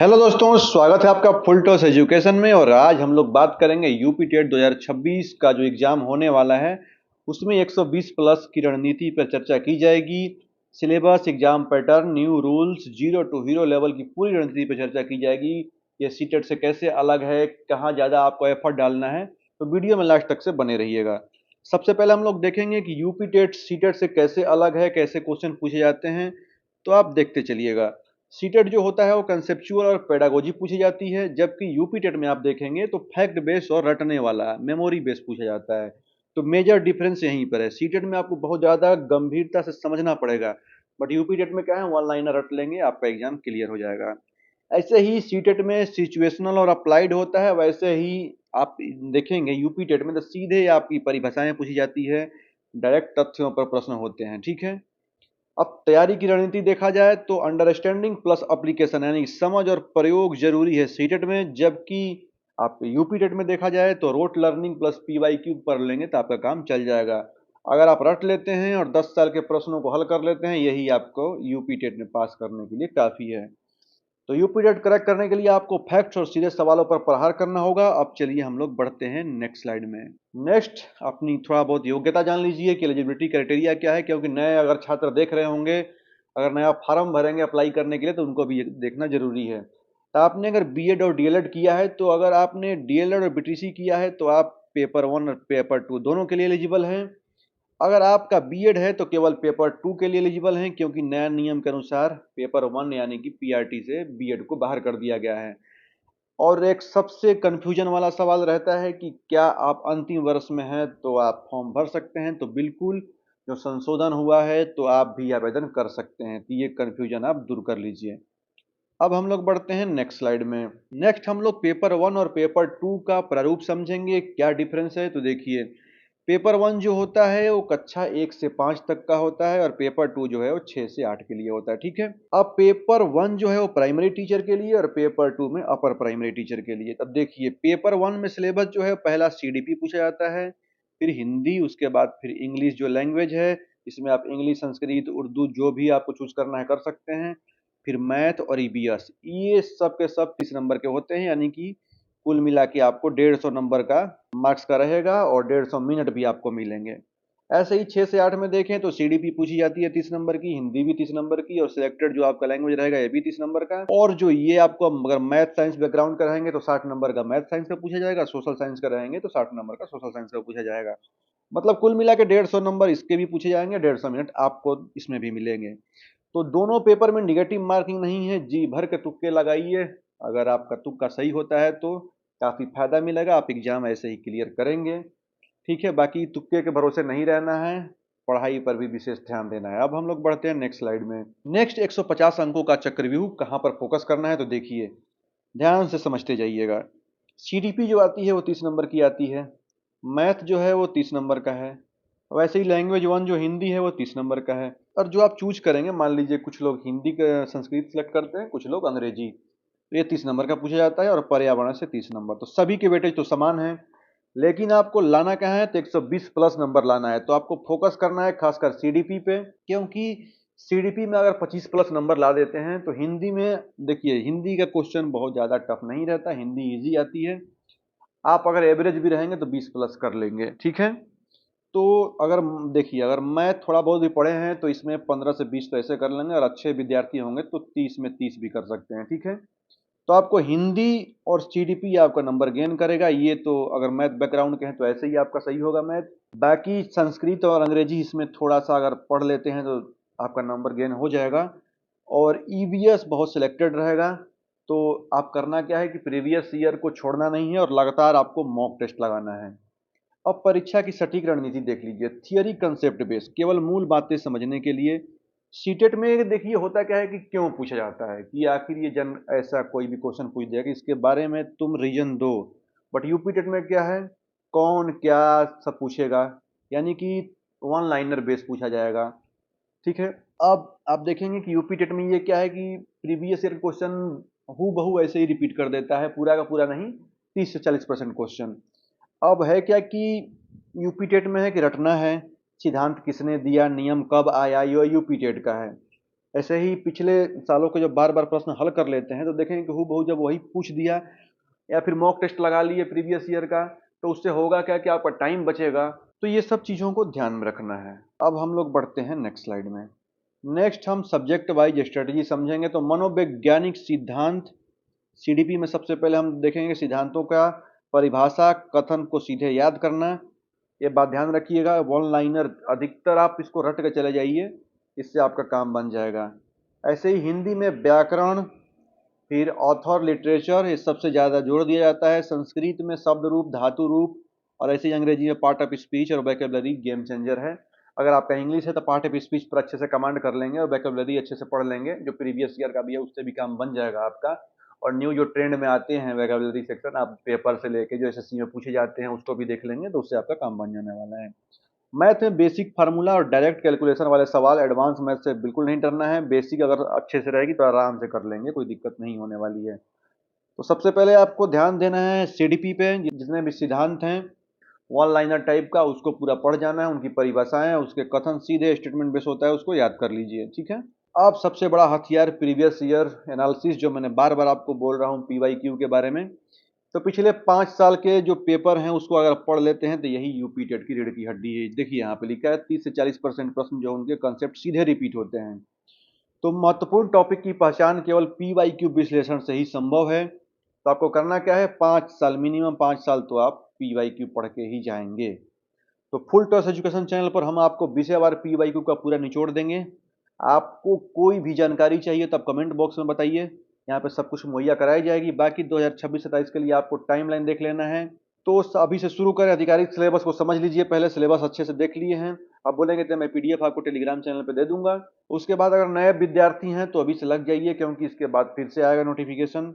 Hello दोस्तों, स्वागत है आपका फुल टॉस एजुकेशन में। और आज हम लोग बात करेंगे यूपी टेट 2026 का जो एग्ज़ाम होने वाला है उसमें 120 प्लस की रणनीति पर चर्चा की जाएगी। Syllabus, exam pattern, new rules, zero to hero level की पूरी रणनीति पर चर्चा की जाएगी। ये सीटेट से कैसे अलग है, कहाँ ज़्यादा आपको एफर्ट डालना है, तो वीडियो में लास्ट तक से बने रहिएगा। सबसे पहले हम लोग देखेंगे कि यूपी टेट सीटेट से कैसे अलग है, कैसे क्वेश्चन पूछे जाते हैं, तो आप देखते चलिएगा। सीटेट जो होता है वो कंसेप्चुअल और पेडागोजी पूछी जाती है, जबकि यूपी टेट में आप देखेंगे तो फैक्ट बेस और रटने वाला मेमोरी बेस पूछा जाता है। तो मेजर डिफरेंस यहीं पर है। सीटेट में आपको बहुत ज़्यादा गंभीरता से समझना पड़ेगा, बट यूपी टेट में क्या है, वन लाइनर रट लेंगे, आपका एग्जाम क्लियर हो जाएगा। ऐसे ही सीटेट में सिचुएशनल और अप्लाइड होता है, वैसे ही आप देखेंगे यूपी टेट में तो सीधे आपकी परिभाषाएं पूछी जाती है, डायरेक्ट तथ्यों पर प्रश्न होते हैं। ठीक है। अब तैयारी की रणनीति देखा जाए तो अंडरस्टैंडिंग प्लस एप्लीकेशन यानी समझ और प्रयोग जरूरी है सीटेट में, जबकि आप यूपी टेट में देखा जाए तो रोट लर्निंग प्लस पीवाईक्यू पढ़ लेंगे तो आपका काम चल जाएगा। अगर आप रट लेते हैं और 10 साल के प्रश्नों को हल कर लेते हैं, यही आपको यूपी टेट में पास करने के लिए काफ़ी है। तो यूपी टेट करेक्ट करने के लिए आपको फैक्ट्स और सीधे सवालों पर प्रहार करना होगा। अब चलिए हम लोग बढ़ते हैं नेक्स्ट स्लाइड में। नेक्स्ट, अपनी थोड़ा बहुत योग्यता जान लीजिए कि एलिजिबिलिटी क्राइटेरिया क्या है, क्योंकि नए अगर छात्र देख रहे होंगे, अगर नया फॉर्म भरेंगे अप्लाई करने के लिए, तो उनको भी ये देखना जरूरी है। तो आपने अगर बीएड और डीएलएड किया है, तो अगर आपने डीएलएड और बीटीसी किया है तो आप पेपर 1 और पेपर 2 दोनों के लिए एलिजिबल हैं। अगर आपका बीएड है तो केवल पेपर 2 के लिए एलिजिबल हैं, क्योंकि नया नियम के अनुसार पेपर 1 यानी कि पीआरटी से बीएड को बाहर कर दिया गया है। और एक सबसे कन्फ्यूजन वाला सवाल रहता है कि क्या आप अंतिम वर्ष में हैं तो आप फॉर्म भर सकते हैं, तो बिल्कुल जो संशोधन हुआ है तो आप भी आवेदन कर सकते हैं। तो ये कन्फ्यूजन आप दूर कर लीजिए। अब हम लोग बढ़ते हैं नेक्स्ट स्लाइड में। नेक्स्ट हम लोग पेपर 1 और पेपर 2 का प्रारूप समझेंगे, क्या डिफरेंस है। तो देखिए, पेपर 1 जो होता है वो कक्षा 1 से 5 तक का होता है, और पेपर 2 जो है वो 6 से 8 के लिए होता है। ठीक है। अब पेपर 1 जो है वो प्राइमरी टीचर के लिए और पेपर 2 में अपर प्राइमरी टीचर के लिए। अब देखिए, पेपर 1 में सिलेबस जो है पहला सीडीपी पूछा जाता है, फिर हिंदी, उसके बाद फिर इंग्लिश जो लैंग्वेज है, इसमें आप इंग्लिश, संस्कृत, उर्दू जो भी आपको चूज करना है कर सकते हैं। फिर मैथ और ईवीएस, ये सब के सब 30 नंबर के होते हैं, यानी कि कुल मिला के आपको 150 नंबर का मार्क्स का रहेगा और 150 मिनट भी आपको मिलेंगे। ऐसे ही 6 से 8 में देखें तो सीडीपी पूछी जाती है 30 नंबर की, हिंदी भी 30 नंबर की, और सिलेक्टेड जो आपका लैंग्वेज रहेगा ये भी 30 नंबर का। और जो ये आपको अगर मैथ साइंस बैकग्राउंड का रहेंगे तो 60 नंबर का मैथ साइंस का पूछा जाएगा, सोशल साइंस का रहेंगे तो 60 नंबर का सोशल साइंस का पूछा जाएगा। मतलब कुल मिला के 150 नंबर इसके भी पूछे जाएंगे, 150 मिनट आपको इसमें भी मिलेंगे। तो दोनों पेपर में निगेटिव मार्किंग नहीं है, जी भर के तुक्के लगाइए। अगर आपका तुक्का सही होता है तो काफ़ी फायदा मिलेगा, आप एग्जाम ऐसे ही क्लियर करेंगे। ठीक है, बाकी तुक्के के भरोसे नहीं रहना है, पढ़ाई पर भी विशेष ध्यान देना है। अब हम लोग बढ़ते हैं नेक्स्ट स्लाइड में। नेक्स्ट 150 अंकों का चक्रव्यूह कहाँ पर फोकस करना है, तो देखिए ध्यान से समझते जाइएगा। सीडीपी जो आती है वो 30 नंबर की आती है, मैथ जो है वो 30 नंबर का है, वैसे ही लैंग्वेज 1 जो हिंदी है वो 30 नंबर का है। और जो आप चूज करेंगे, मान लीजिए कुछ लोग हिंदी का संस्कृत सेलेक्ट करते हैं, कुछ लोग अंग्रेजी, तो ये 30 नंबर का पूछा जाता है, और पर्यावरण से 30 नंबर। तो सभी के वेटेज तो समान है, लेकिन आपको लाना क्या है, तो 120 प्लस नंबर लाना है। तो आपको फोकस करना है खासकर सीडीपी पे, क्योंकि सीडीपी में अगर 25 प्लस नंबर ला देते हैं तो हिंदी में, देखिए हिंदी का क्वेश्चन बहुत ज़्यादा टफ नहीं रहता, हिंदी इजी आती है। आप अगर एवरेज भी रहेंगे तो 20 प्लस कर लेंगे। ठीक है। तो अगर देखिए, अगर मैथ थोड़ा बहुत भी पढ़े हैं तो इसमें 15 से 20 तो ऐसे कर लेंगे, और अच्छे विद्यार्थी होंगे तो 30 में 30 भी कर सकते हैं। ठीक है। तो आपको हिंदी और सीडीपी आपका नंबर गेन करेगा। ये तो अगर मैथ बैकग्राउंड के हैं तो ऐसे ही आपका सही होगा मैथ। बाकी संस्कृत और अंग्रेजी इसमें थोड़ा सा अगर पढ़ लेते हैं तो आपका नंबर गेन हो जाएगा। और ईवीएस बहुत सिलेक्टेड रहेगा। तो आप करना क्या है कि प्रीवियस ईयर को छोड़ना नहीं है, और लगातार आपको मॉक टेस्ट लगाना है। अब परीक्षा की सटीक रणनीति देख लीजिए। थियरी कंसेप्ट बेस, केवल मूल बातें समझने के लिए। सीटेट में देखिए होता क्या है कि क्यों पूछा जाता है, कि आखिर ये जन ऐसा कोई भी क्वेश्चन पूछ दिया कि इसके बारे में तुम रीजन दो। बट यूपी टेट में क्या है, कौन क्या सब पूछेगा, यानी कि वन लाइनर बेस पूछा जाएगा। ठीक है। अब आप देखेंगे कि यूपी टेट में ये क्या है कि प्रीवियस ईयर क्वेश्चन हु बहू ऐसे ही रिपीट कर देता है, पूरा का पूरा नहीं, 30 से 40% क्वेश्चन। अब है क्या कि यूपी टेट में है कि रटना है, सिद्धांत किसने दिया, नियम कब आया, ये यूपी टेट का है। ऐसे ही पिछले सालों के जब बार बार प्रश्न हल कर लेते हैं तो देखेंगे कि हूबहू जब वही पूछ दिया या फिर मॉक टेस्ट लगा लिए प्रीवियस ईयर का, तो उससे होगा क्या कि आपका टाइम बचेगा। तो ये सब चीज़ों को ध्यान में रखना है। अब हम लोग बढ़ते हैं नेक्स्ट स्लाइड में। नेक्स्ट हम सब्जेक्ट वाइज स्ट्रेटजी समझेंगे। तो मनोवैज्ञानिक सिद्धांत, सीडीपी में सबसे पहले हम देखेंगे सिद्धांतों का परिभाषा, कथन को सीधे याद करना। ये बात ध्यान रखिएगा, वन लाइनर अधिकतर आप इसको रट के चले जाइए, इससे आपका काम बन जाएगा। ऐसे ही हिंदी में व्याकरण, फिर ऑथर, लिटरेचर, ये सबसे ज़्यादा जोर दिया जाता है। संस्कृत में शब्द रूप, धातु रूप, और ऐसे ही अंग्रेजी में पार्ट ऑफ स्पीच और वोकैबुलरी गेम चेंजर है। अगर आपका इंग्लिश है तो पार्ट ऑफ स्पीच पर अच्छे से कमांड कर लेंगे और वोकैबुलरी अच्छे से पढ़ लेंगे, जो प्रीवियस ईयर का भी है उससे भी काम बन जाएगा आपका। और न्यू जो ट्रेंड में आते हैं वोकैबुलरी सेक्शन, आप पेपर से लेके जो एसएससी में पूछे जाते हैं उसको भी देख लेंगे, तो उससे आपका काम बन जाने वाला है। मैथ में बेसिक फार्मूला और डायरेक्ट कैलकुलेशन वाले सवाल, एडवांस मैथ से बिल्कुल नहीं डरना है। बेसिक अगर अच्छे से रहेगी तो आराम से कर लेंगे, कोई दिक्कत नहीं होने वाली है। तो सबसे पहले आपको ध्यान देना है सीडीपी पे, जितने भी सिद्धांत हैं वन लाइनर टाइप का, उसको पूरा पढ़ जाना है। उनकी परिभाषाएं, उसके कथन सीधे स्टेटमेंट बेस होता है, उसको याद कर लीजिए, ठीक है। अब सबसे बड़ा हथियार प्रीवियस ईयर एनालिसिस, जो मैंने बार बार आपको बोल रहा हूँ पीवाईक्यू के बारे में। तो पिछले 5 साल के जो पेपर हैं उसको अगर पढ़ लेते हैं तो यही यूपी टेट की रीढ़ की हड्डी है। देखिए यहाँ पे लिखा है 30 से 40% प्रश्न जो उनके कंसेप्ट सीधे रिपीट होते हैं। तो महत्वपूर्ण टॉपिक की पहचान केवल पीवाईक्यू विश्लेषण से ही संभव है। तो आपको करना क्या है, 5 साल, मिनिमम 5 साल तो आप पीवाईक्यू पढ़ के ही जाएंगे। तो फुल टॉस एजुकेशन चैनल पर हम आपको विषयवार पीवाईक्यू का पूरा निचोड़ देंगे। आपको कोई भी जानकारी चाहिए तो आप कमेंट बॉक्स में बताइए, यहाँ पे सब कुछ मुहैया कराई जाएगी। बाकी 2026-27 के लिए आपको टाइमलाइन देख लेना है। तो अभी से शुरू करें, आधिकारिक सिलेबस को समझ लीजिए, पहले सिलेबस अच्छे से देख लिए हैं। आप बोलेंगे तो मैं पीडीएफ आपको टेलीग्राम चैनल पे दे दूंगा। उसके बाद अगर नए विद्यार्थी हैं तो अभी से लग जाइए, क्योंकि इसके बाद फिर से आएगा नोटिफिकेशन,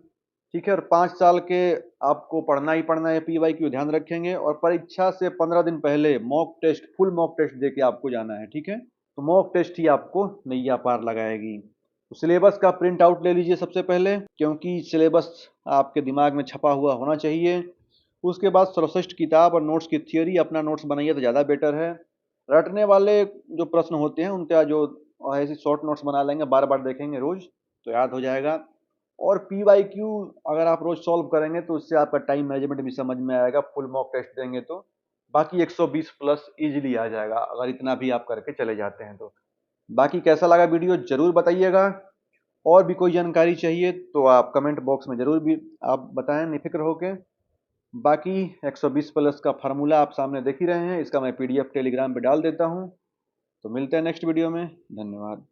ठीक है। और 5 साल के आपको पढ़ना ही पढ़ना है पीवाईक्यू, ध्यान रखेंगे। और परीक्षा से 15 दिन पहले mock test, full mock test दे के आपको जाना है, ठीक है। तो मॉक टेस्ट ही आपको नैया पार लगाएगी। तो सिलेबस का प्रिंट आउट ले लीजिए सबसे पहले, क्योंकि सिलेबस आपके दिमाग में छपा हुआ होना चाहिए। उसके बाद सर्वश्रेष्ठ किताब और नोट्स की थियोरी, अपना नोट्स बनाइए तो ज़्यादा बेटर है। रटने वाले जो प्रश्न होते हैं उनका जो ऐसे शॉर्ट नोट्स बना लेंगे, बार बार देखेंगे रोज तो याद हो जाएगा। और पीवाईक्यू अगर आप रोज सॉल्व करेंगे तो उससे आपका टाइम मैनेजमेंट भी समझ में आएगा। फुल मॉक टेस्ट देंगे तो बाकी 120 प्लस इजीली आ जाएगा, अगर इतना भी आप करके चले जाते हैं तो। बाकी कैसा लगा वीडियो जरूर बताइएगा। और भी कोई जानकारी चाहिए तो आप कमेंट बॉक्स में जरूर भी आप बताएं निफिक्र होके। बाकी 120 प्लस का फार्मूला आप सामने देख ही रहे हैं, इसका मैं पीडीएफ टेलीग्राम पे डाल देता हूं। तो मिलते हैं नेक्स्ट वीडियो में, धन्यवाद।